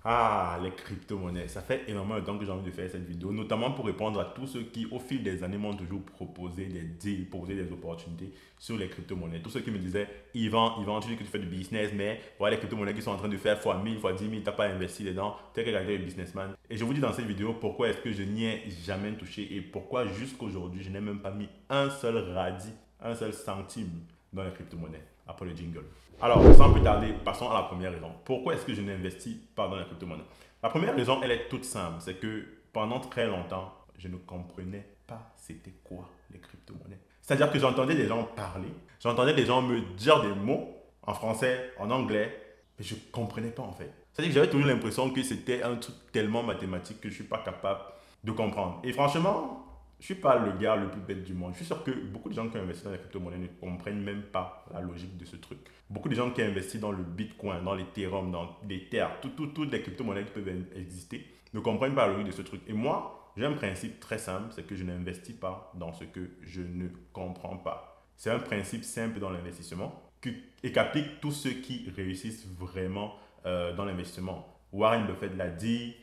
Ah, les crypto-monnaies. Ça fait énormément de temps que j'ai envie de faire cette vidéo, notamment pour répondre à tous ceux qui, au fil des années, m'ont toujours proposé des deals, proposé des opportunités sur les crypto-monnaies. Tous ceux qui me disaient, Yvan, tu dis que tu fais du business, mais voilà les crypto-monnaies qui sont en train de faire fois 1000, fois 10 000, tu n'as pas investi dedans, tu es quel de businessman. Et je vous dis dans cette vidéo pourquoi est-ce que je n'y ai jamais touché et pourquoi jusqu'aujourd'hui, je n'ai même pas mis un seul radis, un seul centime dans les crypto-monnaies après le jingle. Alors, sans plus tarder, passons à la première raison. Pourquoi est-ce que je n'investis pas dans la crypto-monnaie? La première raison, elle est toute simple. C'est que pendant très longtemps, je ne comprenais pas c'était quoi les crypto-monnaies. C'est-à-dire que j'entendais des gens parler, j'entendais des gens me dire des mots en français, en anglais, mais je ne comprenais pas en fait. C'est-à-dire que j'avais toujours l'impression que c'était un truc tellement mathématique que je ne suis pas capable de comprendre. Et franchement, je ne suis pas le gars le plus bête du monde. Je suis sûr que beaucoup de gens qui investissent dans les crypto-monnaies ne comprennent même pas la logique de ce truc. Beaucoup de gens qui investissent dans le Bitcoin, dans l'Ethereum, dans l'Ether, toutes les crypto-monnaies qui peuvent exister, ne comprennent pas la logique de ce truc. Et moi, j'ai un principe très simple, c'est que je n'investis pas dans ce que je ne comprends pas. C'est un principe simple dans l'investissement et qu'appliquent tous ceux qui réussissent vraiment dans l'investissement. Warren Buffett l'a dit,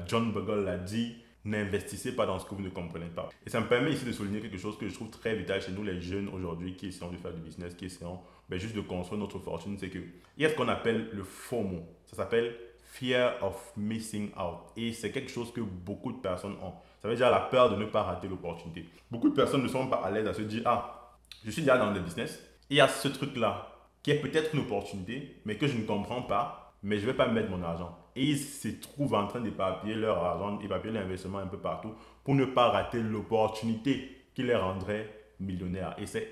John Bogle l'a dit, n'investissez pas dans ce que vous ne comprenez pas. Et ça me permet ici de souligner quelque chose que je trouve très vital chez nous, les jeunes aujourd'hui, qui essayent de faire du business, qui essayent juste de construire notre fortune. C'est que il y a ce qu'on appelle le FOMO. Ça s'appelle Fear of Missing Out. Et c'est quelque chose que beaucoup de personnes ont. Ça veut dire la peur de ne pas rater l'opportunité. Beaucoup de personnes ne sont pas à l'aise à se dire, ah, je suis déjà dans le business. Il y a ce truc-là qui est peut-être une opportunité, mais que je ne comprends pas, mais je ne vais pas mettre mon argent. Et ils se trouvent en train d'éparpiller leur argent, d'éparpiller l'investissement un peu partout pour ne pas rater l'opportunité qui les rendrait millionnaires. Et c'est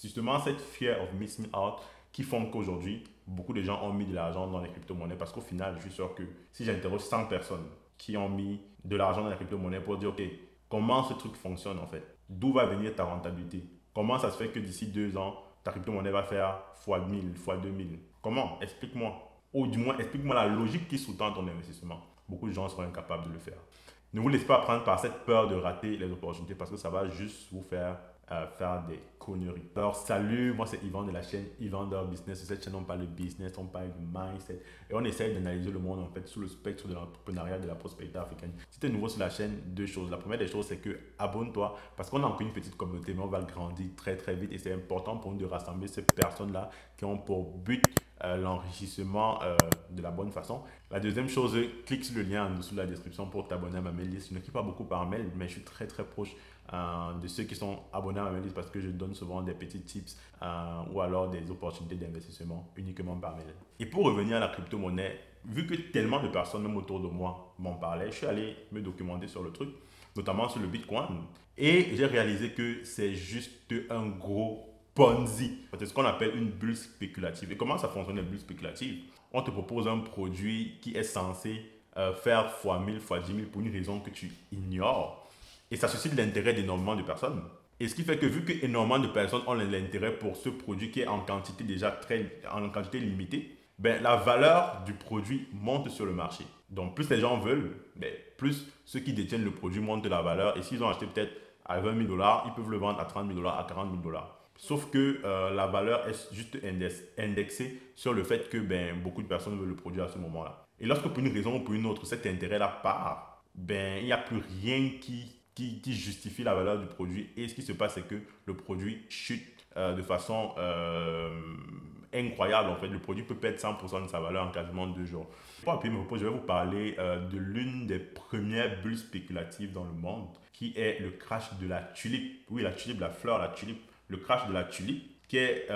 justement cette fear of missing out qui font qu'aujourd'hui, beaucoup de gens ont mis de l'argent dans les crypto-monnaies parce qu'au final, je suis sûr que si j'interroge 100 personnes qui ont mis de l'argent dans les crypto-monnaies pour dire, OK, comment ce truc fonctionne en fait? D'où va venir ta rentabilité? Comment ça se fait que d'ici 2 ans, ta crypto-monnaie va faire fois 1000, fois 2000? Comment? Explique-moi. Ou du moins, explique-moi la logique qui sous-tend ton investissement. Beaucoup de gens seront incapables de le faire. Ne vous laissez pas prendre par cette peur de rater les opportunités parce que ça va juste vous faire des conneries. Alors salut, moi c'est Yvan de la chaîne Yvan Business. Sur cette chaîne on parle de business, on parle de mindset et on essaye d'analyser le monde en fait sous le spectre de l'entrepreneuriat, de la prospérité africaine. Si tu es nouveau sur la chaîne, deux choses. La première des choses c'est que abonne-toi parce qu'on a encore une petite communauté mais on va grandir très très vite et c'est important pour nous de rassembler ces personnes-là qui ont pour but l'enrichissement de la bonne façon. La deuxième chose, clique sur le lien en dessous de la description pour t'abonner à ma mail list. Je n'écris pas beaucoup par mail, mais je suis très très proche de ceux qui sont abonnés à ma mail list parce que je donne souvent des petits tips ou alors des opportunités d'investissement uniquement par mail. Et pour revenir à la crypto-monnaie, vu que tellement de personnes, même autour de moi, m'en parlaient, je suis allé me documenter sur le truc, notamment sur le Bitcoin. Et j'ai réalisé que c'est juste un gros Ponzi. C'est ce qu'on appelle une bulle spéculative. Et comment ça fonctionne, une bulle spéculative? On te propose un produit qui est censé faire fois 1000, fois 10 000 pour une raison que tu ignores. Et ça suscite l'intérêt d'énormément de personnes. Et ce qui fait que vu que énormément de personnes ont l'intérêt pour ce produit qui est en quantité déjà en quantité limitée, ben, la valeur du produit monte sur le marché. Donc plus les gens veulent, ben, plus ceux qui détiennent le produit montent la valeur. Et s'ils ont acheté peut-être à 20 000 dollars, ils peuvent le vendre à 30 000 dollars, à 40 000 dollars. Sauf que la valeur est juste indexée sur le fait que ben, beaucoup de personnes veulent le produit à ce moment-là. Et lorsque pour une raison ou pour une autre, cet intérêt-là part, ben, il n'y a plus rien qui justifie la valeur du produit. Et ce qui se passe, c'est que le produit chute de façon incroyable. En fait, le produit peut perdre 100% de sa valeur en quasiment 2 jours. Pour appuyer mes propos, je vais vous parler de l'une des premières bulles spéculatives dans le monde, qui est le crash de la tulipe. Oui, la tulipe, la fleur, la tulipe. Le crash de la tulipe, qui est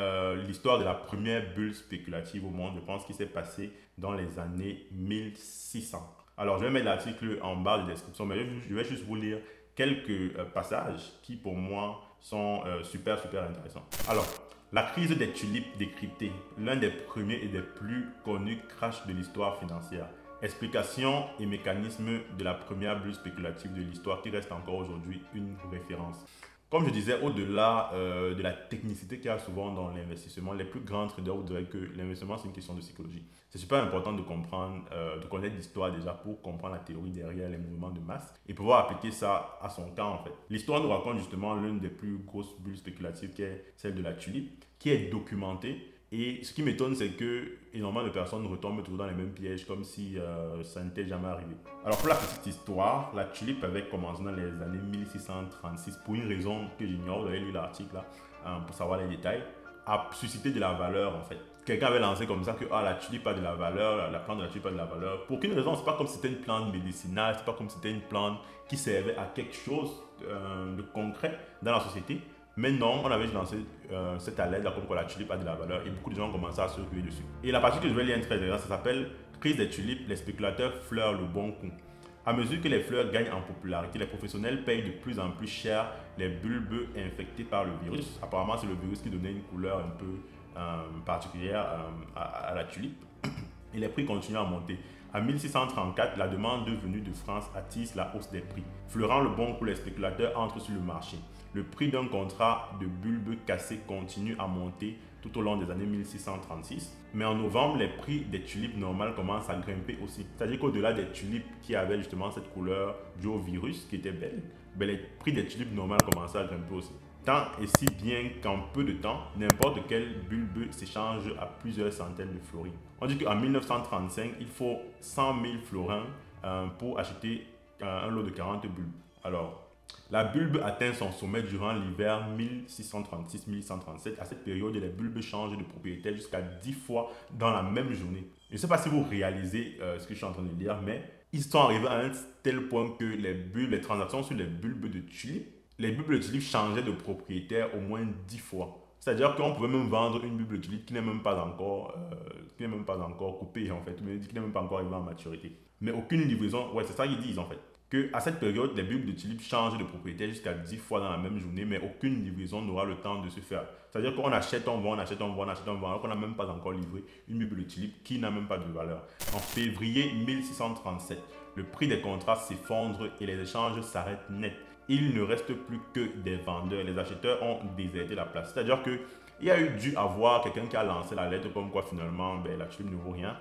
l'histoire de la première bulle spéculative au monde, je pense, qui s'est passée dans les années 1600. Alors, je vais mettre l'article en barre de description, mais je vais juste vous lire quelques passages qui, pour moi, sont super, super intéressants. Alors, la crise des tulipes décryptée, l'un des premiers et des plus connus crashs de l'histoire financière. Explication et mécanisme de la première bulle spéculative de l'histoire qui reste encore aujourd'hui une référence. Comme je disais, au-delà de la technicité qu'il y a souvent dans l'investissement, les plus grands traders vous diraient que l'investissement, c'est une question de psychologie. C'est super important de comprendre, de connaître l'histoire déjà pour comprendre la théorie derrière les mouvements de masse et pouvoir appliquer ça à son cas en fait. L'histoire nous raconte justement l'une des plus grosses bulles spéculatives qui est celle de la tulipe, qui est documentée Et ce qui m'étonne, c'est que énormément de personnes retombent toujours dans les mêmes pièges, comme si ça n'était jamais arrivé. Alors pour la petite histoire, la tulipe avait commencé dans les années 1636 pour une raison que j'ignore, vous allez lire l'article là pour savoir les détails, a suscité de la valeur en fait. Quelqu'un avait lancé comme ça que la tulipe a de la valeur, la plante de la tulipe a de la valeur. Pour aucune raison, c'est pas comme si c'était une plante médicinale, c'est pas comme si c'était une plante qui servait à quelque chose de concret dans la société. Mais non, on avait lancé cette alerte comme quoi la tulipe a de la valeur et beaucoup de gens ont commencé à se ruer dessus. Et la partie que je vais lire est très intéressante, ça s'appelle Crise des tulipes, les spéculateurs fleurent le bon coup. À mesure que les fleurs gagnent en popularité, les professionnels payent de plus en plus cher les bulbes infectés par le virus. Apparemment, c'est le virus qui donnait une couleur un peu particulière à la tulipe. Et les prix continuent à monter. En 1634, la demande venue de France attise la hausse des prix. Fleurant le bon coup, les spéculateurs entrent sur le marché. Le prix d'un contrat de bulbes cassés continue à monter tout au long des années 1636. Mais en novembre, les prix des tulipes normales commencent à grimper aussi. C'est-à-dire qu'au-delà des tulipes qui avaient justement cette couleur due au virus qui était belle, les prix des tulipes normales commençaient à grimper aussi. Tant et si bien qu'en peu de temps, n'importe quel bulbe s'échange à plusieurs centaines de florins. On dit qu'en 1935, il faut 100 000 florins pour acheter un lot de 40 bulbes. Alors, la bulbe atteint son sommet durant l'hiver 1636-1137. À cette période, les bulbes changent de propriétaire jusqu'à 10 fois dans la même journée. Je ne sais pas si vous réalisez ce que je suis en train de dire, mais ils sont arrivés à un tel point que les transactions sur les bulbes de tulipes, les bulbes de tulipes changeaient de propriétaire au moins 10 fois. C'est-à-dire qu'on pouvait même vendre une bulbe de tulipe qui n'est même pas encore, coupée en fait, qui n'est même pas encore arrivée en maturité. Mais aucune livraison, ouais c'est ça qu'ils disent en fait. Qu'à cette période, les bulbes de tulipes changent de propriétaire jusqu'à 10 fois dans la même journée, mais aucune livraison n'aura le temps de se faire. C'est-à-dire qu'on achète, on vend, on achète, on vend, on achète, on vend, alors qu'on n'a même pas encore livré une bulbe de tulipe qui n'a même pas de valeur. En février 1637, le prix des contrats s'effondre et les échanges s'arrêtent net. Il ne reste plus que des vendeurs. Les acheteurs ont déserté la place. C'est-à-dire qu'il y a eu dû avoir quelqu'un qui a lancé la lettre comme quoi finalement la tulipe ne vaut rien.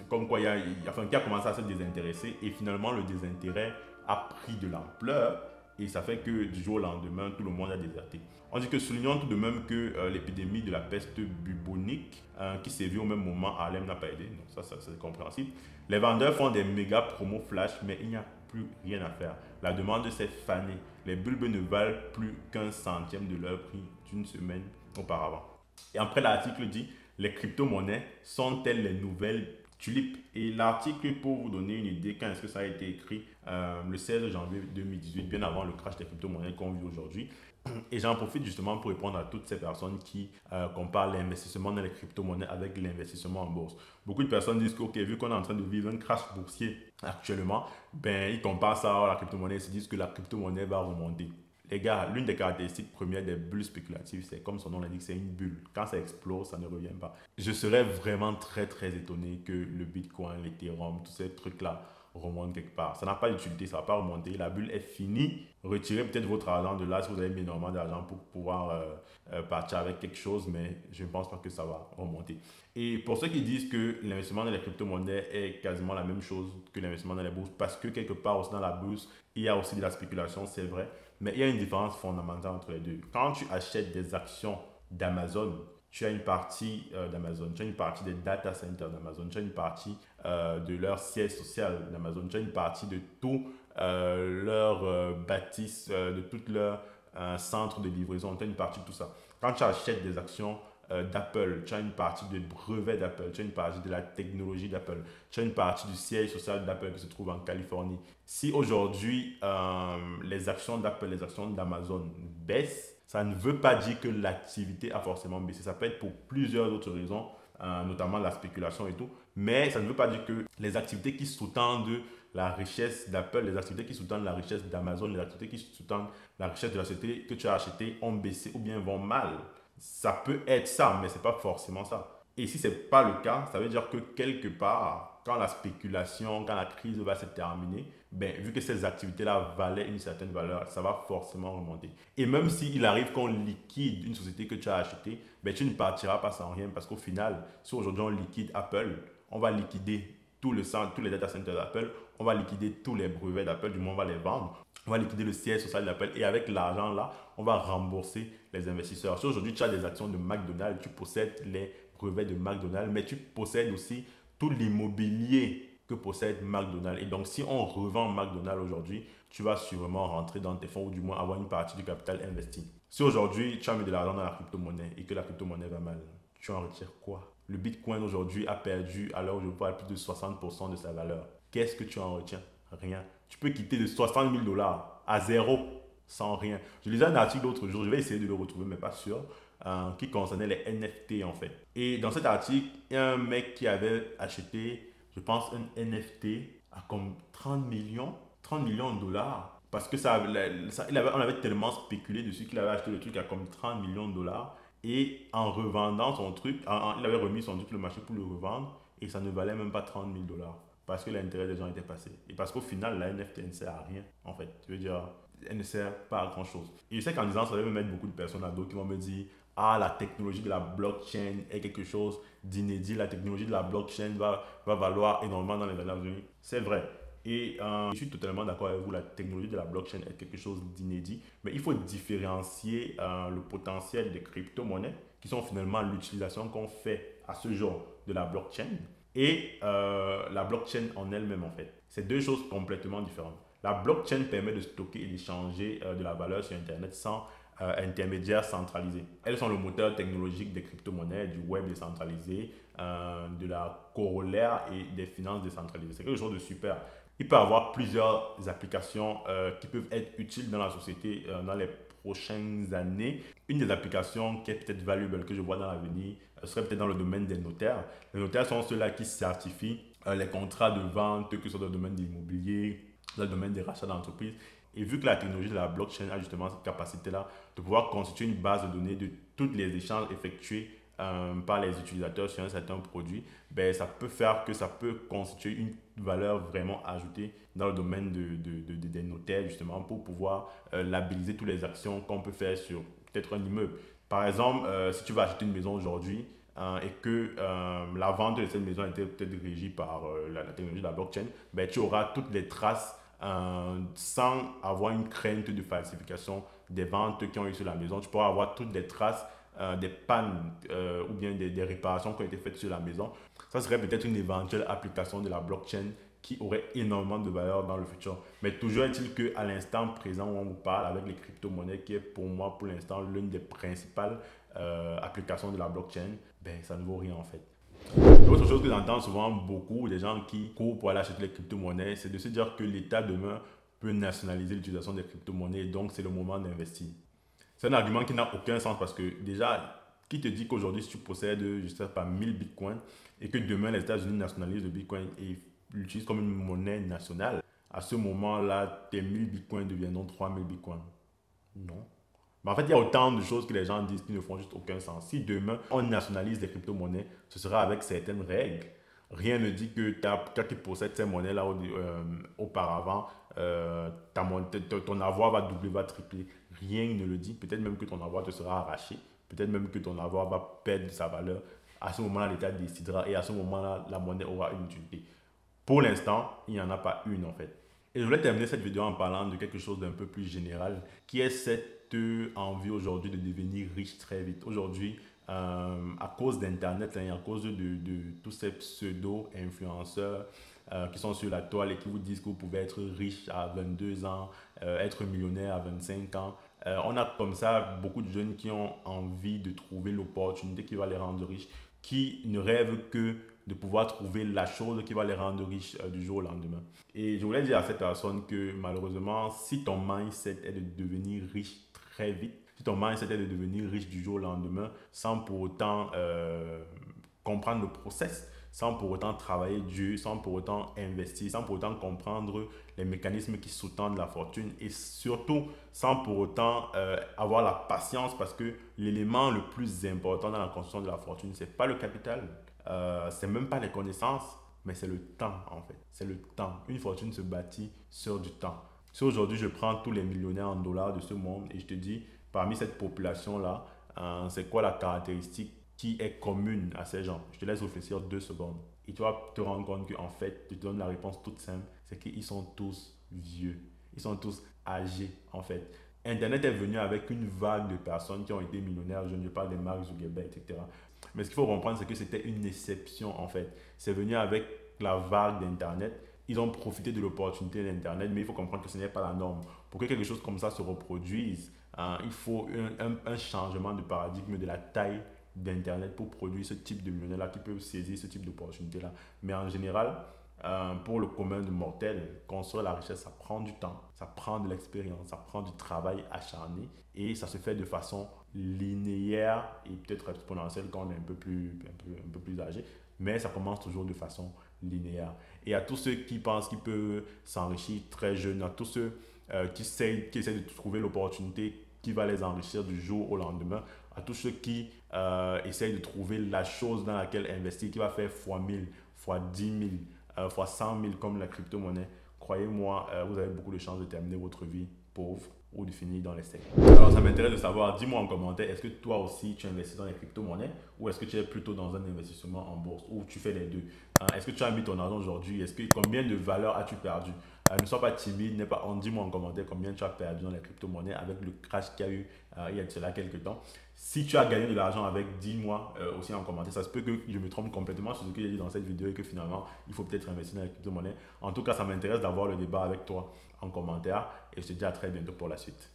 Comme quoi qui a commencé à se désintéresser et finalement le désintérêt a pris de l'ampleur et ça fait que du jour au lendemain tout le monde a déserté. On dit que soulignons tout de même que l'épidémie de la peste bubonique qui sévit au même moment à Harlem n'a pas aidé. Donc ça c'est compréhensible. Les vendeurs font des méga promos flash mais il n'y a plus rien à faire. La demande s'est fanée. Les bulbes ne valent plus qu'un centième de leur prix d'une semaine auparavant. Et après l'article dit les crypto-monnaies sont-elles les nouvelles tulipes? Et l'article, pour vous donner une idée, quand est-ce que ça a été écrit, le 16 janvier 2018, bien avant le crash des crypto-monnaies qu'on vit aujourd'hui. Et j'en profite justement pour répondre à toutes ces personnes qui comparent l'investissement dans les crypto-monnaies avec l'investissement en bourse. Beaucoup de personnes disent que, vu qu'on est en train de vivre un crash boursier actuellement, ils comparent ça à la crypto-monnaie et se disent que la crypto-monnaie va remonter. Les gars, l'une des caractéristiques premières des bulles spéculatives, c'est comme son nom l'indique, c'est une bulle. Quand ça explose, ça ne revient pas. Je serais vraiment très très étonné que le Bitcoin, l'Ethereum, tous ces trucs-là remontent quelque part. Ça n'a pas d'utilité, ça ne va pas remonter. La bulle est finie. Retirez peut-être votre argent de là si vous avez mis énormément d'argent pour pouvoir partir avec quelque chose, mais je ne pense pas que ça va remonter. Et pour ceux qui disent que l'investissement dans les crypto-monnaies est quasiment la même chose que l'investissement dans les bourses, parce que quelque part aussi dans la bourse, il y a aussi de la spéculation, c'est vrai. Mais il y a une différence fondamentale entre les deux. Quand tu achètes des actions d'Amazon, tu as une partie d'Amazon, tu as une partie des data centers d'Amazon, tu as une partie de leur siège social d'Amazon, tu as une partie de tout leur bâtisse, de tout leur centre de livraison, tu as une partie de tout ça. Quand tu achètes des actions d'Apple, tu as une partie des brevets d'Apple, tu as une partie de la technologie d'Apple, tu as une partie du siège social d'Apple qui se trouve en Californie. Si aujourd'hui les actions d'Apple, les actions d'Amazon baissent, ça ne veut pas dire que l'activité a forcément baissé. Ça peut être pour plusieurs autres raisons, notamment la spéculation et tout, mais ça ne veut pas dire que les activités qui sous-tendent la richesse d'Apple, les activités qui sous-tendent la richesse d'Amazon, les activités qui sous-tendent la richesse de la société que tu as achetée ont baissé ou bien vont mal. Ça peut être ça, mais ce n'est pas forcément ça. Et si ce n'est pas le cas, ça veut dire que quelque part, quand la spéculation, quand la crise va se terminer, vu que ces activités-là valaient une certaine valeur, ça va forcément remonter. Et même s'il arrive qu'on liquide une société que tu as achetée, tu ne partiras pas sans rien parce qu'au final, si aujourd'hui on liquide Apple, on va liquider tous les data centers d'Apple, on va liquider tous les brevets d'Apple, du moins on va les vendre. On va liquider le siège social d'Apple et avec l'argent là, on va rembourser les investisseurs. Si aujourd'hui tu as des actions de McDonald's, tu possèdes les brevets de McDonald's, mais tu possèdes aussi tout l'immobilier que possède McDonald's. Et donc, si on revend McDonald's aujourd'hui, tu vas sûrement rentrer dans tes fonds ou du moins avoir une partie du capital investi. Si aujourd'hui tu as mis de l'argent dans la crypto-monnaie et que la crypto-monnaie va mal, tu en retires quoi? Le Bitcoin aujourd'hui a perdu, alors je parle, plus de 60% de sa valeur. Qu'est-ce que tu en retiens? Rien. Tu peux quitter de 60 000 dollars à zéro sans rien. Je lisais un article l'autre jour, je vais essayer de le retrouver, mais pas sûr, qui concernait les NFT en fait. Et dans cet article, il y a un mec qui avait acheté, je pense, un NFT à comme 30 millions de dollars. Parce que on avait tellement spéculé dessus qu'il avait acheté le truc à comme 30 millions de dollars. Et en revendant son truc, il avait remis son truc sur le marché pour le revendre et ça ne valait même pas 30 000 dollars. Parce que l'intérêt des gens était passé. Et parce qu'au final, la NFT ne sert à rien, en fait. Je veux dire, elle ne sert pas à grand chose. Et je sais qu'en disant ça, va me mettre beaucoup de personnes à dos qui vont me dire: ah, la technologie de la blockchain est quelque chose d'inédit. La technologie de la blockchain va valoir énormément dans les années à venir. C'est vrai. Et je suis totalement d'accord avec vous, la technologie de la blockchain est quelque chose d'inédit, mais il faut différencier le potentiel des crypto-monnaies, qui sont finalement l'utilisation qu'on fait à ce jour de la blockchain, et la blockchain en elle-même en fait. C'est deux choses complètement différentes. La blockchain permet de stocker et d'échanger de la valeur sur Internet sans intermédiaire centralisé. Elles sont le moteur technologique des crypto-monnaies, du web décentralisé, de la corollaire et des finances décentralisées. C'est quelque chose de super. Il peut y avoir plusieurs applications qui peuvent être utiles dans la société dans les prochaines années. Une des applications qui est peut-être valuable que je vois dans l'avenir serait peut-être dans le domaine des notaires. Les notaires sont ceux-là qui certifient les contrats de vente, que ce soit dans le domaine de l'immobilier, dans le domaine des rachats d'entreprises. Et vu que la technologie de la blockchain a justement cette capacité-là de pouvoir constituer une base de données de tous les échanges effectués par les utilisateurs sur un certain produit, ben, ça peut faire que ça peut constituer une valeur vraiment ajoutée dans le domaine des notaires, justement, pour pouvoir labelliser toutes les actions qu'on peut faire sur peut-être un immeuble. Par exemple, si tu vas acheter une maison aujourd'hui et que la vente de cette maison était peut-être régie par la technologie de la blockchain, ben, tu auras toutes les traces sans avoir une crainte de falsification des ventes qui ont eu sur la maison. Tu pourras avoir toutes les traces des pannes ou bien des réparations qui ont été faites sur la maison. Ça serait peut-être une éventuelle application de la blockchain qui aurait énormément de valeur dans le futur. Mais toujours est-il qu'à l'instant présent où on vous parle avec les crypto-monnaies, qui est pour moi pour l'instant l'une des principales applications de la blockchain, ben, ça ne vaut rien en fait. L'autre chose que j'entends souvent beaucoup des gens qui courent pour aller acheter les crypto-monnaies, c'est de se dire que l'État demain peut nationaliser l'utilisation des crypto-monnaies, donc c'est le moment d'investir. C'est un argument qui n'a aucun sens parce que déjà, qui te dit qu'aujourd'hui, si tu possèdes, je sais pas, 1000 bitcoins et que demain les États-Unis nationalisent le bitcoin et l'utilisent comme une monnaie nationale, à ce moment-là, tes 1000 bitcoins deviendront 3000 bitcoins. Non. Mais en fait, il y a autant de choses que les gens disent qui ne font juste aucun sens. Si demain, on nationalise les crypto-monnaies, ce sera avec certaines règles. Rien ne dit que toi qui possèdes ces monnaies-là auparavant, ton avoir va doubler, va tripler. Rien ne le dit. Peut-être même que ton avoir te sera arraché. Peut-être même que ton avoir va perdre sa valeur. À ce moment-là, l'État décidera et à ce moment-là, la monnaie aura une utilité. Pour l'instant, il n'y en a pas une en fait. Et je voulais terminer cette vidéo en parlant de quelque chose d'un peu plus général, qui est cette envie aujourd'hui de devenir riche très vite. Aujourd'hui, à cause d'Internet et à cause de tous ces pseudo-influenceurs qui sont sur la toile et qui vous disent que vous pouvez être riche à 22 ans, être millionnaire à 25 ans. On a comme ça beaucoup de jeunes qui ont envie de trouver l'opportunité qui va les rendre riches, qui ne rêvent que de pouvoir trouver la chose qui va les rendre riches du jour au lendemain. Et je voulais dire à cette personne que malheureusement, si ton mindset est de devenir riche très vite, si ton mindset est de devenir riche du jour au lendemain, sans pour autant comprendre le process, sans pour autant travailler dur, sans pour autant investir, sans pour autant comprendre les mécanismes qui sous-tendent la fortune et surtout sans pour autant avoir la patience parce que l'élément le plus important dans la construction de la fortune, ce n'est pas le capital, c'est même pas les connaissances, mais c'est le temps en fait. C'est le temps. Une fortune se bâtit sur du temps. Si aujourd'hui je prends tous les millionnaires en dollars de ce monde et je te dis, parmi cette population-là, c'est quoi la caractéristique qui est commune à ces gens? Je te laisse réfléchir 2 secondes. Et tu vas te rendre compte qu'en fait, je te donne la réponse toute simple, c'est qu'ils sont tous vieux. ils sont tous âgés en fait. Internet est venu avec une vague de personnes qui ont été millionnaires, je ne parle des Mark Zuckerberg, etc. Mais ce qu'il faut comprendre, c'est que c'était une exception en fait. C'est venu avec la vague d'Internet. Ils ont profité de l'opportunité d'Internet, mais il faut comprendre que ce n'est pas la norme. Pour que quelque chose comme ça se reproduise, il faut un changement de paradigme de la taille d'Internet pour produire ce type de millionnaires-là qui peuvent saisir ce type d'opportunité-là. Mais en général, pour le commun de mortels, construire la richesse, ça prend du temps, ça prend de l'expérience, ça prend du travail acharné et ça se fait de façon linéaire et peut-être exponentielle quand on est un peu plus âgé, mais ça commence toujours de façon linéaire. Et à tous ceux qui pensent qu'ils peuvent s'enrichir très jeunes, à tous ceux qui essaient de trouver l'opportunité qui va les enrichir du jour au lendemain, à tous ceux qui essayent de trouver la chose dans laquelle investir qui va faire fois 1000, fois 10 000, fois 100 000 comme la crypto-monnaie, croyez-moi, vous avez beaucoup de chances de terminer votre vie pauvre ou de finir dans les secs. Alors ça m'intéresse de savoir, dis-moi en commentaire, est-ce que toi aussi tu investis dans les crypto-monnaies ou est-ce que tu es plutôt dans un investissement en bourse ou tu fais les deux? Est-ce que tu as mis ton argent aujourd'hui? Combien de valeur as-tu perdu? Ne sois pas timide, n'aie pas honte, dis-moi en commentaire combien tu as perdu dans les crypto-monnaies avec le crash qu'il y a eu il y a de cela quelques temps. Si tu as gagné de l'argent avec, dis-moi aussi en commentaire. Ça se peut que je me trompe complètement sur ce que j'ai dit dans cette vidéo et que finalement, il faut peut-être investir dans les crypto-monnaies. En tout cas, ça m'intéresse d'avoir le débat avec toi en commentaire et je te dis à très bientôt pour la suite.